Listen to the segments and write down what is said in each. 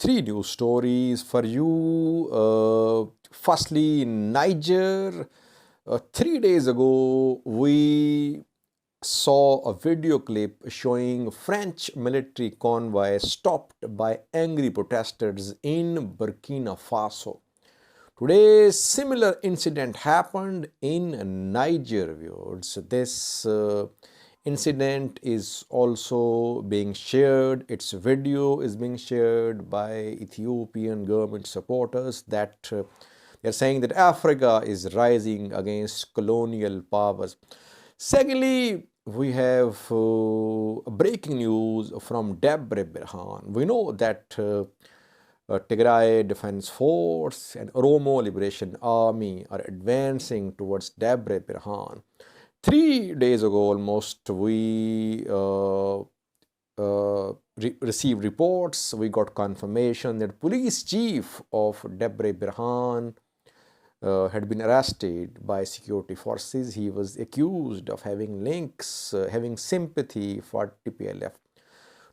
three news stories for you. Firstly, Niger. 3 days ago, we saw a video clip showing French military convoy stopped by angry protesters in Burkina Faso. Today, similar incident happened in Niger, viewers. This incident is also being shared. Its video is being shared by Ethiopian government supporters that they're saying that Africa is rising against colonial powers. Secondly, we have breaking news from Debre Berhan. We know that Tigray Defense Force and Oromo Liberation Army are advancing towards Debre Berhan. 3 days ago, almost, we received reports. We got confirmation that police chief of Debre Berhan had been arrested by security forces. He was accused of having links, having sympathy for TPLF.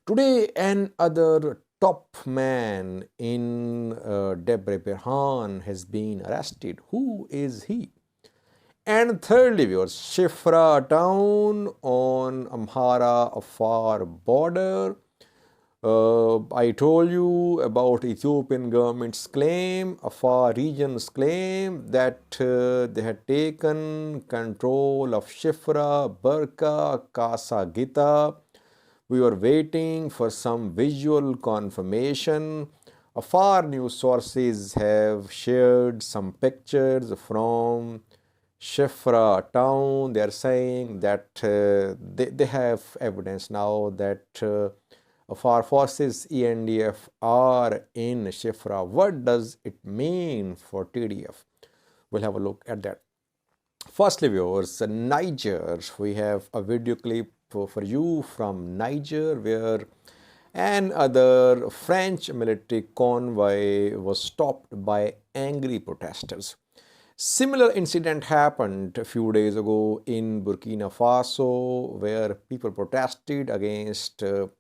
Today, another top man in Debre Berhan has been arrested. Who is he? And thirdly, viewers, Chifra town on Amhara Afar border. I told you about Ethiopian government's claim, Afar region's claim that they had taken control of Chifra, Berka, Kasa Gita. We were waiting for some visual confirmation. Afar news sources have shared some pictures from Chifra town. They are saying that they have evidence now that Afar forces ENDF are in Chifra. What does it mean for TDF? We'll have a look at that. Firstly, viewers, Niger. We have a video clip for you from Niger where another French military convoy was stopped by angry protesters. Similar incident happened a few days ago in Burkina Faso where people protested against the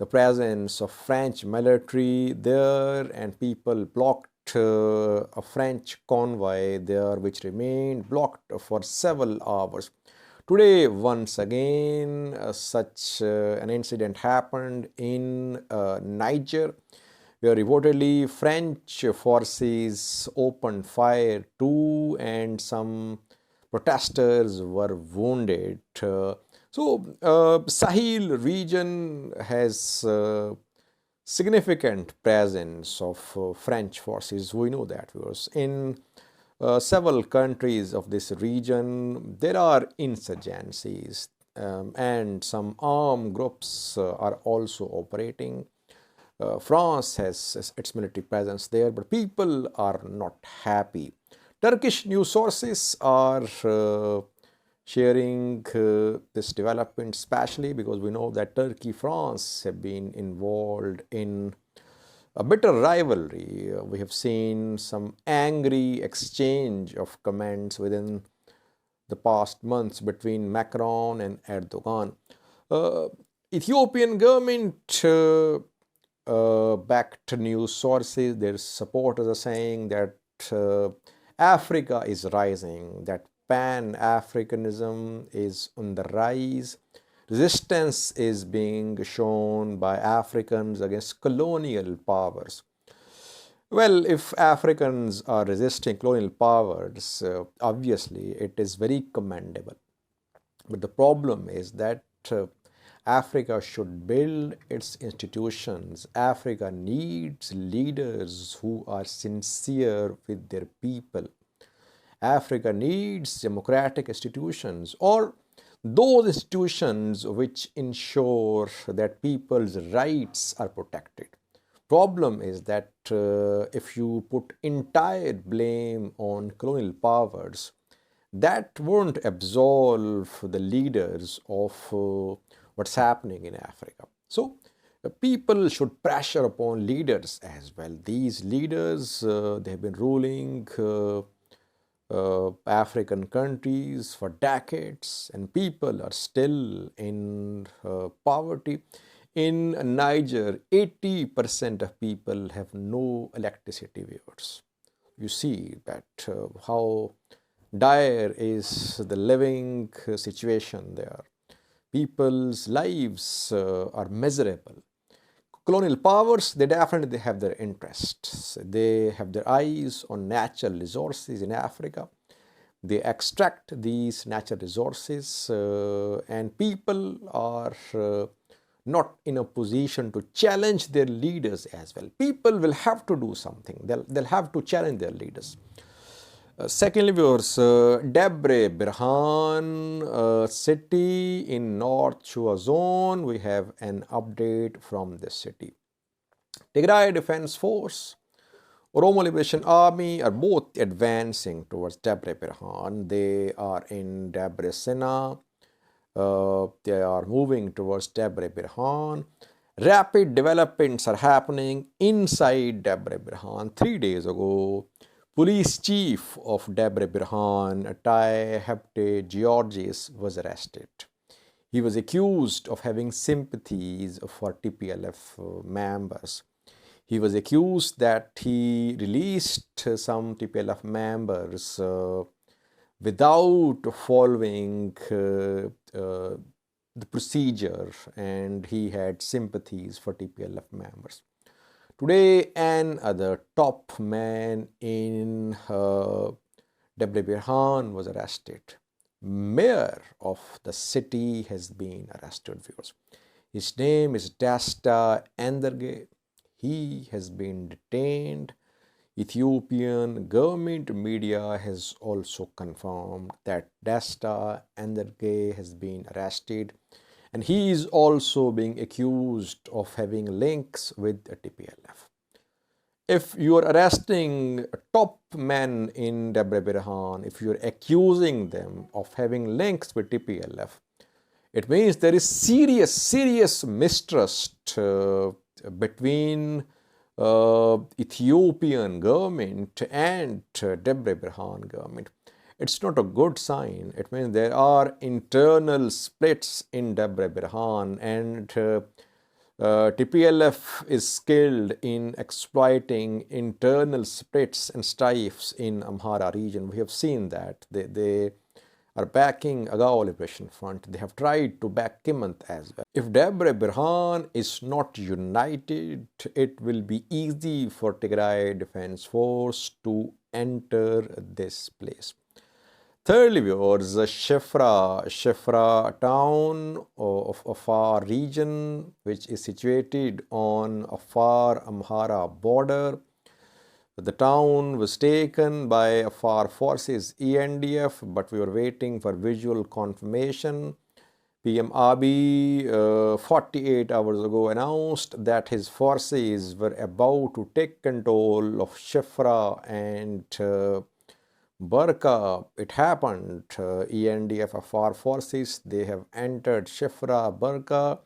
presence of French military there, and people blocked a French convoy there which remained blocked for several hours. Today, once again, such an incident happened in Niger, where reportedly French forces opened fire too, and some protesters were wounded. Sahel region has significant presence of French forces. We know that, because in several countries of this region there are insurgencies and some armed groups are also operating. France has its military presence there, but people are not happy. Turkish news sources are sharing this development, especially because we know that Turkey, France have been involved in a bitter rivalry. We have seen some angry exchange of comments within the past months between Macron and Erdogan. Ethiopian government backed news sources, their supporters are saying that Africa is rising, that Pan-Africanism is on the rise. Resistance is being shown by Africans against colonial powers. Well, if Africans are resisting colonial powers, obviously it is very commendable. But the problem is that Africa should build its institutions. Africa needs leaders who are sincere with their people. Africa needs democratic institutions, or those institutions which ensure that people's rights are protected. Problem is that if you put entire blame on colonial powers, that won't absolve the leaders of what's happening in Africa. So people should pressure upon leaders as well. These leaders, they have been ruling African countries for decades, and people are still in poverty. In Niger, 80% of people have no electricity, viewers. You see that how dire is the living situation there. People's lives are miserable. Colonial powers, they definitely have their interests. They have their eyes on natural resources in Africa. They extract these natural resources, and people are not in a position to challenge their leaders as well. People will have to do something. They'll have to challenge their leaders. Secondly, viewers, Debre Berhan city in North Shua zone. We have an update from this city. Tigray Defense Force, Oromo Liberation Army are both advancing towards Debre Berhan. They are in Debre Sena. They are moving towards Debre Berhan. Rapid developments are happening inside Debre Berhan. 3 days ago, police chief of Debre Berhan, Tai Hepte Georges, was arrested. He was accused of having sympathies for TPLF members. He was accused that he released some TPLF members without following the procedure, and he had sympathies for TPLF members. Today, another top man in Debre Berhan was arrested. Mayor of the city has been arrested, viewers. His name is Dasta Enderge. He has been detained. Ethiopian government media has also confirmed that Dasta Enderge has been arrested, and he is also being accused of having links with the TPLF. If you are arresting top men in Debre Berhan, if you are accusing them of having links with TPLF, it means there is serious mistrust between Ethiopian government and Debre Berhan government. It's not a good sign. It means there are internal splits in Debre Berhan, and TPLF is skilled in exploiting internal splits and strifes in Amhara region. We have seen that. They are backing Agao Liberation Front. They have tried to back Kimant as well. If Debre Berhan is not united, it will be easy for Tigray Defense Force to enter this place. Thirdly, viewers, Chifra town of Afar region, which is situated on Afar Amhara border. The town was taken by Afar forces ENDF, but we were waiting for visual confirmation. PM Abiy 48 hours ago announced that his forces were about to take control of Chifra and Barka. It happened. ENDF Afar forces, they have entered Chifra, Barka.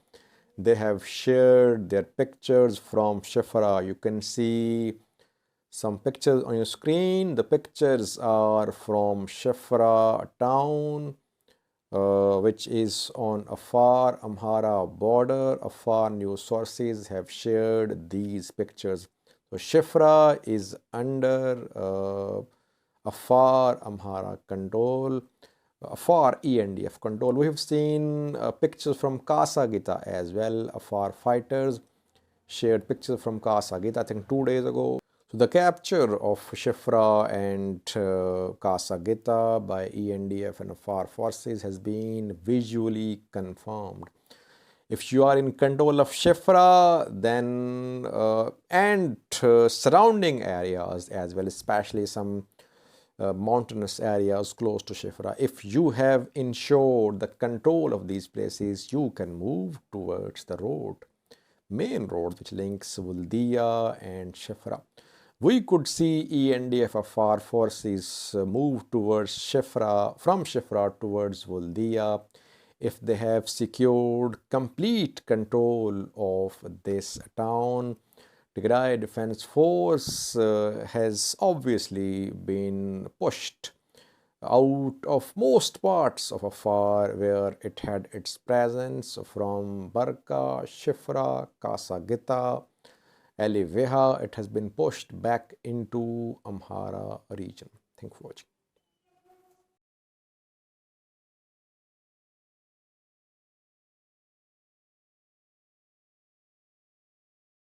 They have shared their pictures from Chifra. You can see some pictures on your screen. The pictures are from Chifra town, which is on Afar Amhara border. Afar news sources have shared these pictures. So Chifra is under Afar Amhara control, Afar ENDF control. We have seen pictures from Kasagita as well. Afar fighters shared pictures from Kasagita, I think 2 days ago. So the capture of Chifra and Kasagita by ENDF and Afar forces has been visually confirmed. If you are in control of Chifra, then and surrounding areas as well, especially some mountainous areas close to Chifra, if you have ensured the control of these places, you can move towards the road, main road which links Wuldia and Chifra. We could see ENDF Afar forces move towards Chifra, from Chifra towards Wuldia, if they have secured complete control of this town. Tigray Defense Force has obviously been pushed out of most parts of Afar where it had its presence, from Barka, Chifra, Kasagita, Aliveha, it has been pushed back into Amhara region. Thank you for watching.